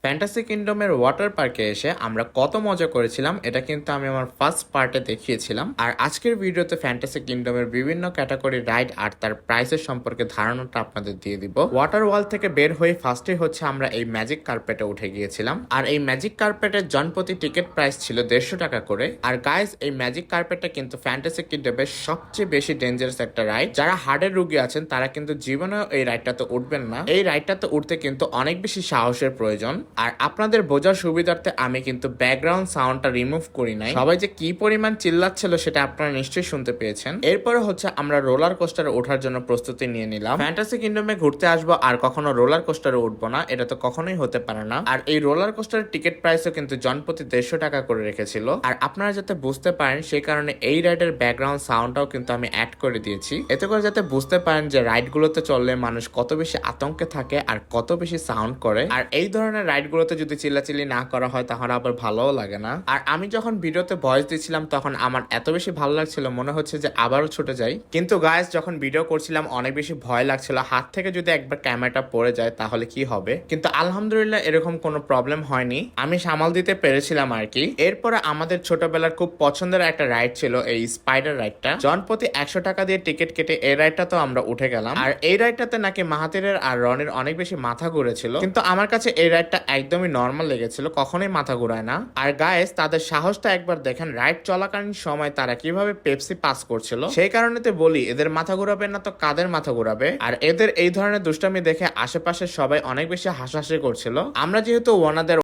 Fantasy কিংডমের water পার্কে এসে আমরা কত মজা করেছিলাম এটা কিন্তু আমি আমার ফার্স্ট পার্টে দেখিয়েছিলাম। আর আজকের ভিডিওতে ফ্যান্টাসি কিংডমের বিভিন্ন ক্যাটাগরি রাইড আর তার প্রাইসের সম্পর্কে ধারণাটা আপনাদের দিয়ে দিব। ওয়াটার ওয়াল থেকে বের হয়ে ফার্স্টে হচ্ছে আমরা এই ম্যাজিক কার্পেটে উঠে গিয়েছিলাম। আর এই ম্যাজিক কার্পেটের জনপ্রতি টিকিট প্রাইস ছিল 150 টাকা করে। আর গাইস, এই ম্যাজিক কার্পেটটা কিন্তু ফ্যান্টাসি কিংডমের সবচেয়ে বেশি ডেঞ্জারাস একটা রাইড। যারা হার্টের রোগী আছেন তারা কিন্তু জীবনেও এই রাইডটাতে উঠবেন না। এই রাইডটাতে উঠতে কিন্তু অনেক বেশি সাহসের প্রয়োজন। আর আপনাদের বোঝার সুবিধার্থে আমি কিন্তু ব্যাকগ্রাউন্ড সাউন্ডটা রিমুভ করি নাই। সবাই যে কি পরিমাণ চিল্লাচ্ছিল সেটা আপনারা নিশ্চয়ই শুনতে পেয়েছেন। এরপরে হচ্ছে আমরা রোলার কোস্টারে ওঠার জন্য প্রস্তুতি নিয়ে নিলাম। ফ্যান্টাসি কিংডমে ঘুরতে আসবো আর কখনো রোলার কোস্টারে উঠবো না, এটা তো কখনোই হতে পারে না। আর এই রোলার কোস্টারের টিকিট প্রাইসও কিন্তু জনপ্রতি 150 টাকা করে রেখেছিল। আর আপনারা যাতে বুঝতে পারেন সেই কারণে এই রাইডের ব্যাকগ্রাউন্ড সাউন্ডটাও কিন্তু আমি অ্যাড করে দিয়েছি, এতে করে যাতে বুঝতে পারেন যে রাইডগুলোতে চললে মানুষ কত বেশি আতঙ্কে থাকে আর কত বেশি সাউন্ড করে। আর এই ধরনের রাইডগুলোতে যদি চিল্লাচিল্লি না করা হয় তাহলে আবার ভালোও লাগে না। আর আমি যখন ভিডিওতে ভয়েস দিচ্ছিলাম তখন আমার এত বেশি ভালো লাগছিল, মনে হচ্ছে যে আবারও ছুটে যাই। কিন্তু গাইস, যখন ভিডিও করছিলাম অনেক বেশি ভয় লাগছিল হাত থেকে যদি একবার ক্যামেরাটা পড়ে যায় তাহলে কি হবে। কিন্তু আলহামদুলিল্লাহ এরকম কোনো প্রবলেম হয়নি, আমি সামাল দিতে পেরেছিলাম আর কি। এরপরে আমাদের ছোটবেলার খুব পছন্দের একটা রাইড ছিল এই স্পাইডার রাইডটা। জনপ্রতি 100 টাকা দিয়ে টিকিট কেটে এই রাইডটা তো আমরা উঠে গেলাম। আর এই রাইডটাতে নাকি মাহাতিরের আর রনির অনেক বেশি মাথা ঘুরেছিল, কিন্তু আমার কাছে এই রাইডটা একদমই নর্মাল লেগেছিল, কখনোই মাথা ঘুরায় না। আর গাইস, তাদের সাহসটা একবার দেখেন, রাইড চলাকালীন সময় তারা কিভাবে পেপসি পাস করছিল। সেই কারণে তো বলি, এদের মাথা ঘুরাবে না তো কাদের মাথা ঘুরাবে। আর এদের এই ধরনের দুষ্টামি দেখে আশেপাশের সবাই অনেক বেশি হাসাহাসি করছিল। আমরা যেহেতু ওনাদের